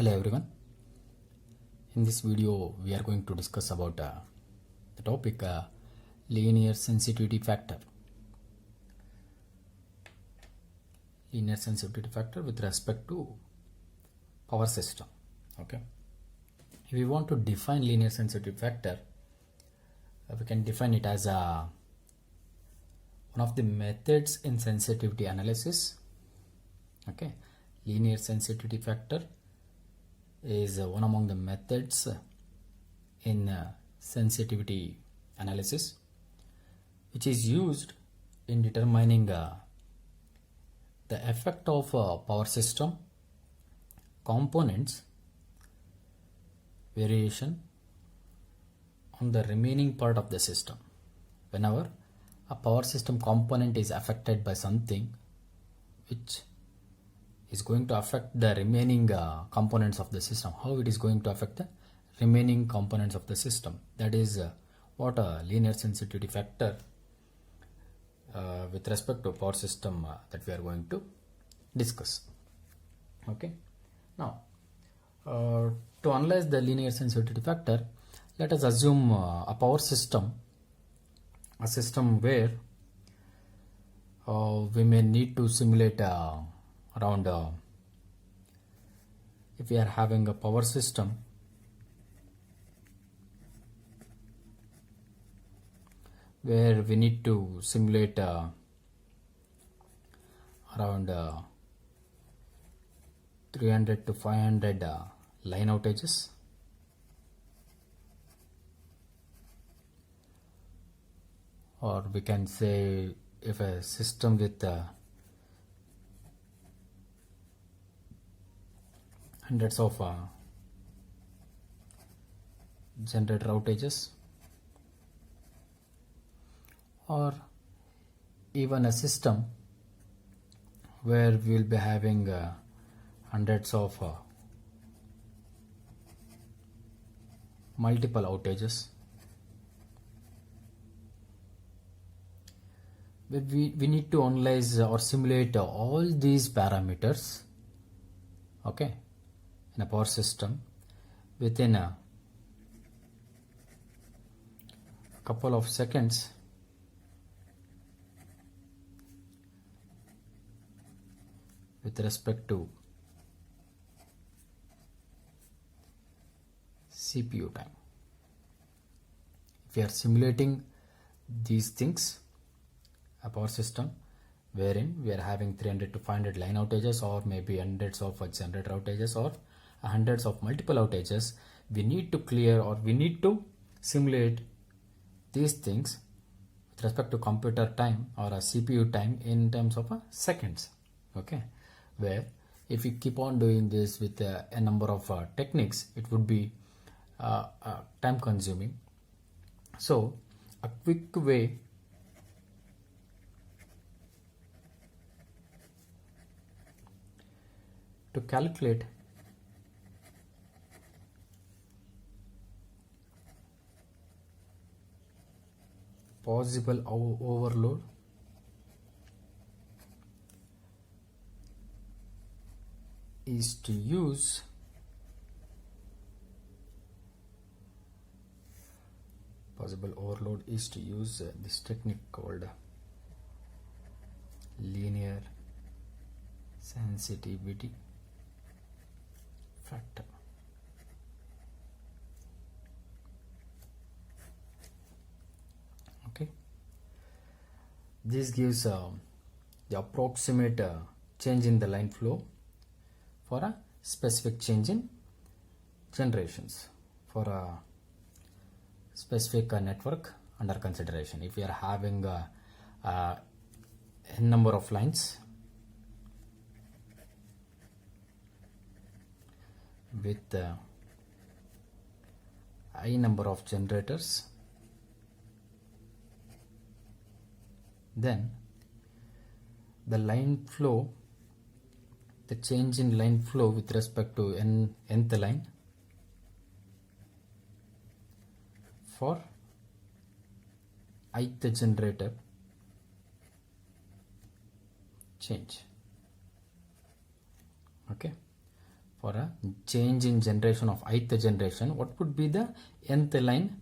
Hello everyone. In this video we are going to discuss about the topic linear sensitivity factor. Linear sensitivity factor with respect to power system. Okay. If we want to define linear sensitivity factor, we can define it as one of the methods in sensitivity analysis. Okay. Linear sensitivity factor is one among the methods in sensitivity analysis, which is used in determining the effect of power system components variation on the remaining part of the system. Whenever a power system component is affected by something which is going to affect the remaining components of the system, how it is going to affect the remaining components of the system. That is what a linear sensitivity factor with respect to power system that we are going to discuss. Okay. Now, to analyze the linear sensitivity factor, let us assume a power system, a system where we may need to simulate around if we are having a power system where we need to simulate around 300 to 500 line outages, or we can say if a system with hundreds of generator outages, or even a system where we will be having hundreds of multiple outages. We need to analyze or simulate all these parameters, okay, in a power system within a couple of seconds. With respect to CPU time. If we are simulating these things, a power system wherein we are having 300 to 500 line outages, or maybe hundreds of generator outages, or hundreds of multiple outages, we need to clear or we need to simulate these things with respect to computer time or a CPU time in terms of seconds. Okay, where if we keep on doing this with a number of techniques, it would be time consuming. So a quick way to calculate possible overload is to use this technique called linear sensitivity factor. Okay, this gives the approximate change in the line flow for a specific change in generations for a specific network under consideration. If we are having a number of lines with high number of generators, then the line flow, the change in line flow with respect to nth line for ith generator change. Okay, for a change in generation of ith generation, what would be the nth line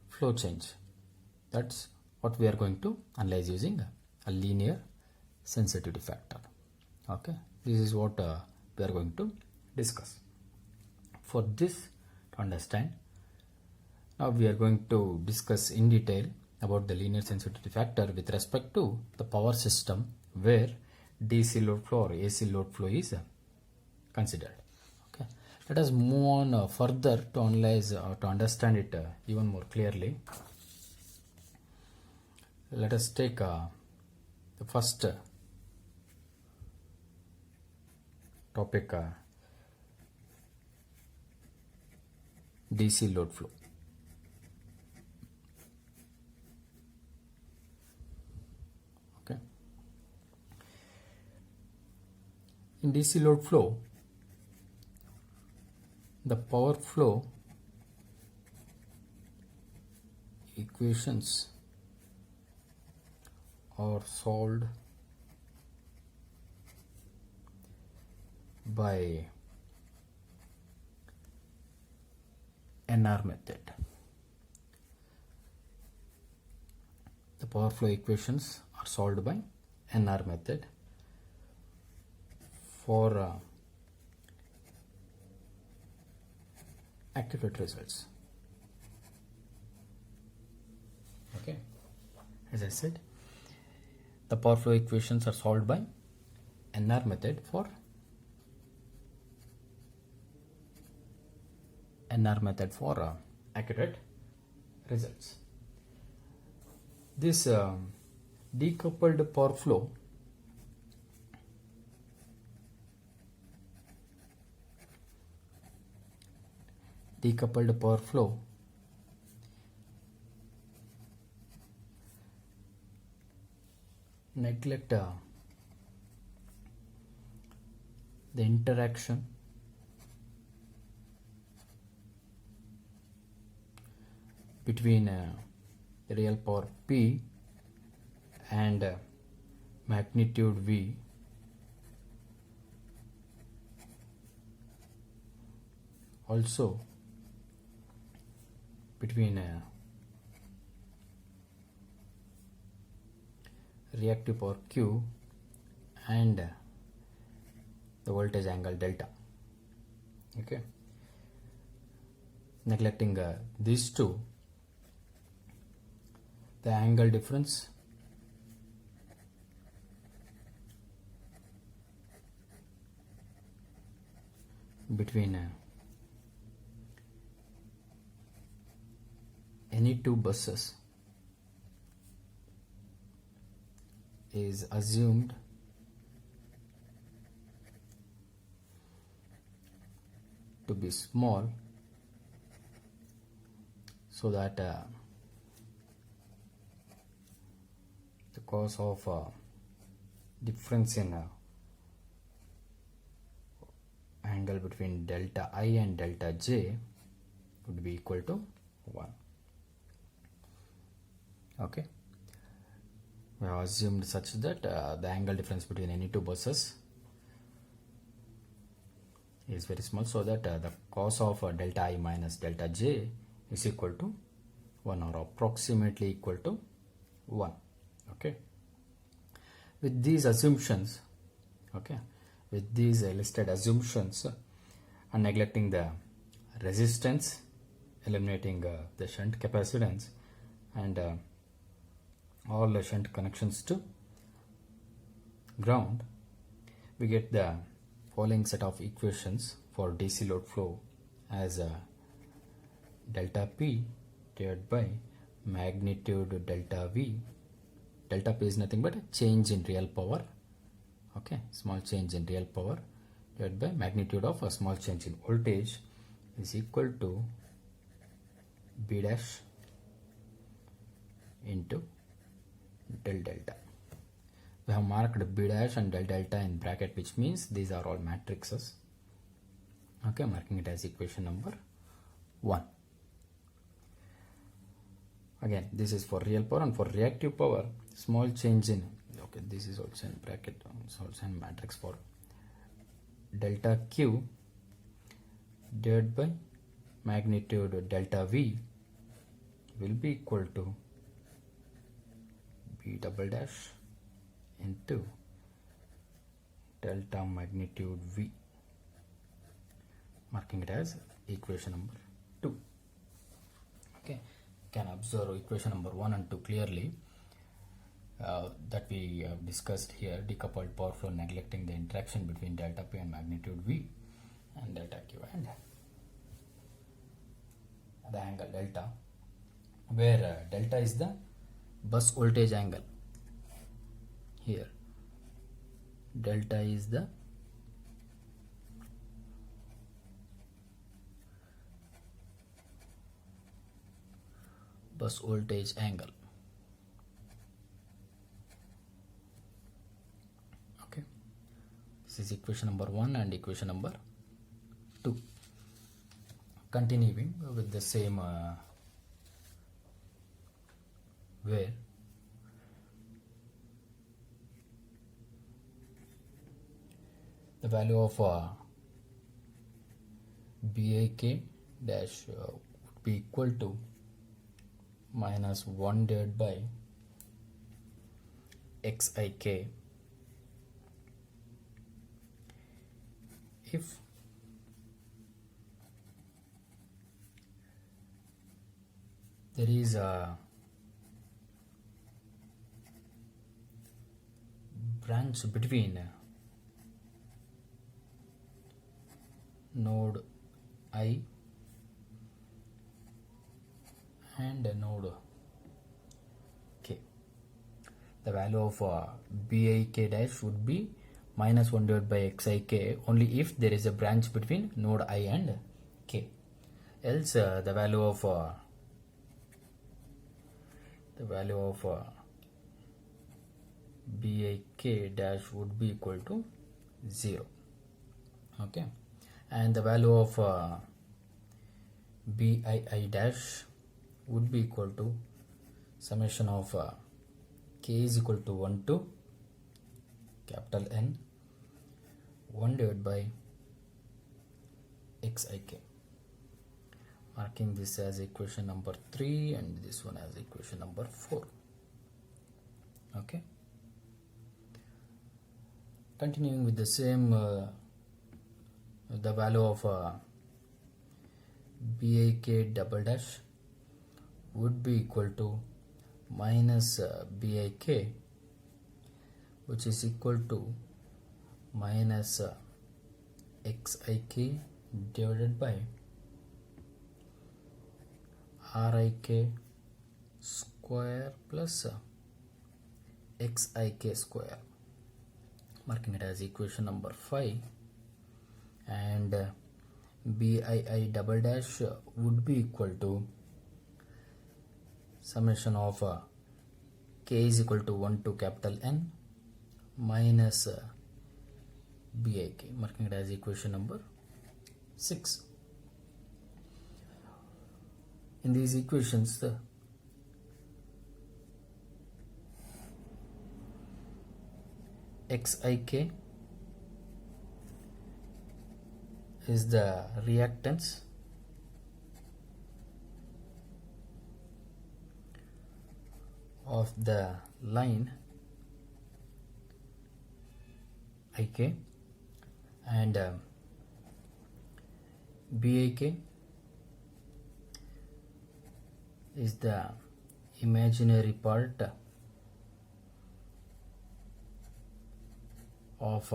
flow change? That's what we are going to analyze using a linear sensitivity factor. Okay, this is what we are going to discuss. For this to understand, now we are going to discuss in detail about the linear sensitivity factor with respect to the power system where DC load flow or AC load flow is considered. Okay, let us move on further to analyze to understand it even more clearly. Let us take the first topic, DC load flow. Okay, in DC load flow, the power flow equations are solved by NR method. The power flow equations are solved by NR method for accurate results. Okay, as I said, the power flow equations are solved by NR method for accurate results. This decoupled power flow neglect the interaction between real power P and magnitude V also between reactive power Q and the voltage angle delta. Okay, neglecting these two, the angle difference between any two buses is assumed to be small so that the cause of difference in angle between delta I and delta J would be equal to 1. Okay, we have assumed such that the angle difference between any two buses is very small, so that the cos of delta I minus delta J is equal to 1 or approximately equal to 1. Okay, with these assumptions, with these listed assumptions, and neglecting the resistance, eliminating the shunt capacitance, and all the shunt connections to ground, we get the following set of equations for DC load flow as delta P divided by magnitude delta V. Delta P is nothing but a change in real power, small change in real power, divided by magnitude of a small change in voltage is equal to B dash into del delta. We have marked B dash and del delta in bracket, which means these are all matrices. Okay, marking it as equation number 1. Again, this is for real power, and for reactive power, small change in, this is also in bracket, it's also in matrix for delta Q divided by magnitude delta V will be equal to B double dash into delta magnitude V, marking it as equation number 2. Okay, can observe equation number 1 and 2 clearly, that we have discussed here. Decoupled power flow neglecting the interaction between delta P and magnitude V and delta Q and the angle delta, where delta is the bus voltage angle. Here delta is the bus voltage angle. Okay, this is equation number 1 and equation number 2. Continuing with the same where the value of BIK dash would be equal to minus 1 divided by XIK if there is a branch between node I and node K. The value of BIK dash would be minus 1 divided by XIK only if there is a branch between node I and K. Else the value of BIK dash would be equal to 0. Okay, and the value of BII dash would be equal to summation of K is equal to 1 to capital N 1 divided by XIK, marking this as equation number 3 and this one as equation number 4. Okay, continuing with the same, the value of BIK double dash would be equal to minus BIK, which is equal to minus XIK divided by RIK square plus XIK square, marking it as equation number 5. And BII double dash would be equal to summation of K is equal to 1 to capital N minus BIK, marking it as equation number 6. In these equations, the XIK is the reactance of the line IK, and BIK is the imaginary part of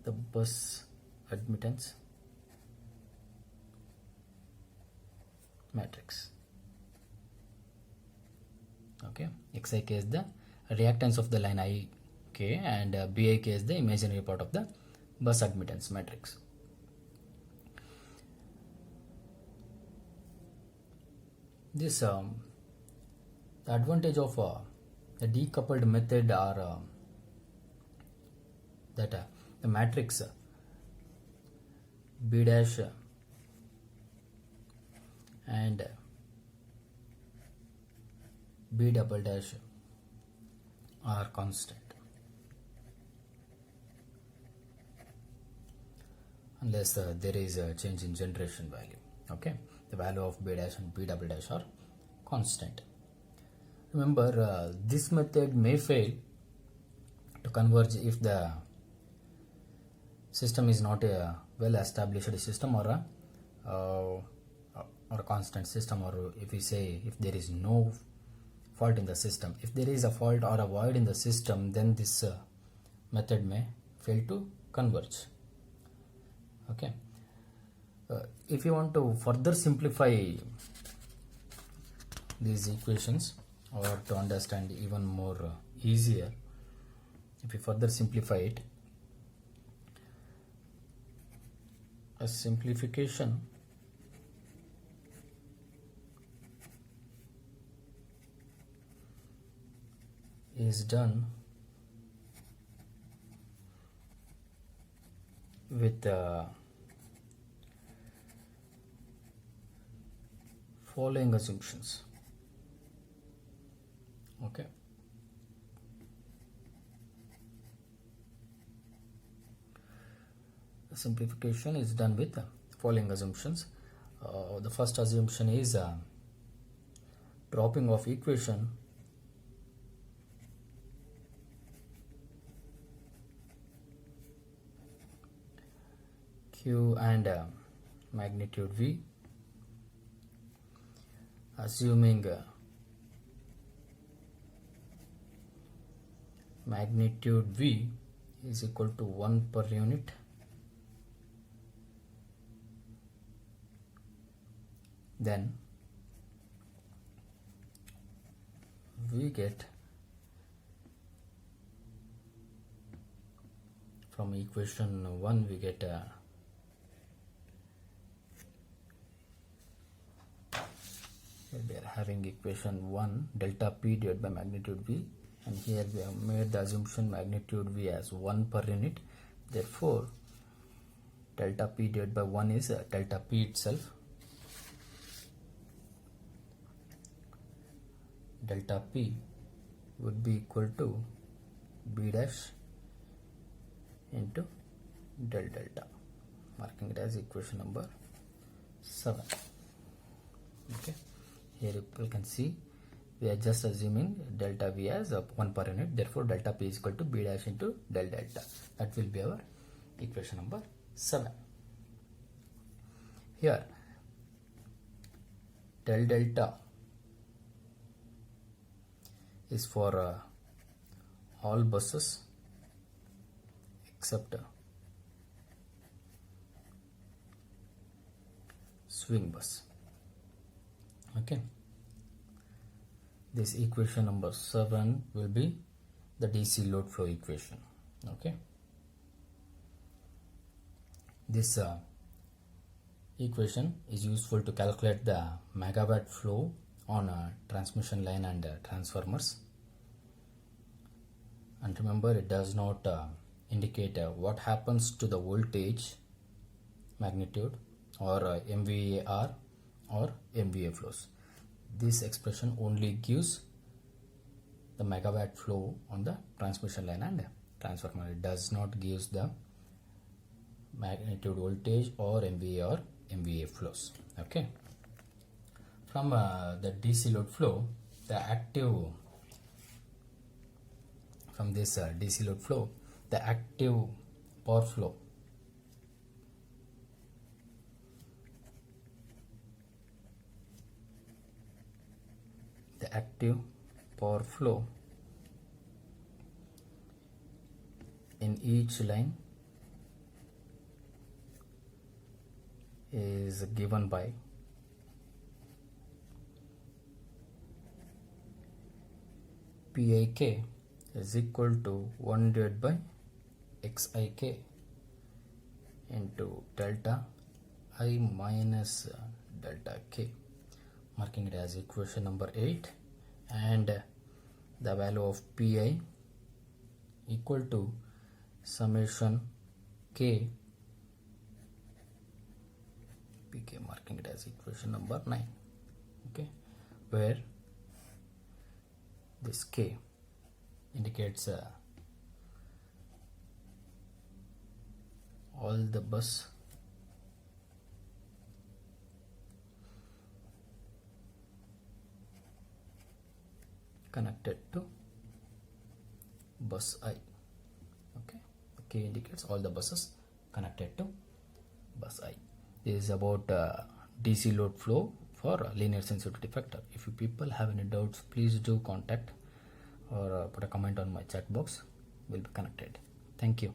the bus admittance matrix. Okay, XIK is the reactance of the line IK and BIK is the imaginary part of the bus admittance matrix. This the advantage of the decoupled method are that the matrix B dash and B double dash are constant. unless there is a change in generation value. Okay, the value of b dash and b double dash are constant. Remember, this method may fail to converge if the system is not a well established system or a constant system, or if we say if there is no fault in the system. If there is a fault or a void in the system, then this method may fail to converge. Okay, if you want to further simplify these equations or to understand even more easier, if you further simplify it, a simplification is done with following assumptions. Okay, the simplification is done with following assumptions. The first assumption is dropping of equation Q and magnitude V, assuming magnitude V is equal to 1 per unit, then we get from equation 1 we get we are having equation 1 delta P divided by magnitude V, and here we have made the assumption magnitude V as 1 per unit. Therefore delta P divided by 1 is delta P itself. Delta P would be equal to B dash into del delta, marking it as equation number 7. Okay, here you can see we are just assuming delta V as 1 per unit, therefore delta P is equal to B dash into del delta. That will be our equation number 7. Here del delta is for all buses except swing bus. Okay, this equation number 7 will be the DC load flow equation. Okay, this equation is useful to calculate the megawatt flow on a transmission line and transformers, and remember it does not indicate what happens to the voltage magnitude or MVAR or MVA flows. This expression only gives the megawatt flow on the transmission line and transformer. It does not give the magnitude voltage or MVA or MVA flows. Okay, from the DC load flow, the active from this DC load flow, the active power flow in each line is given by PIK is equal to 1 divided by XIK into delta I minus delta K, marking it as equation number 8, and the value of Pi equal to summation K Pk, marking it as equation number 9. Okay, where this K indicates all the bus connected to bus I. Okay, the key indicates all the buses connected to bus I. This is about DC load flow for linear sensitivity factor. If you people have any doubts, please do contact or put a comment on my chat box. We'll be connected. Thank you.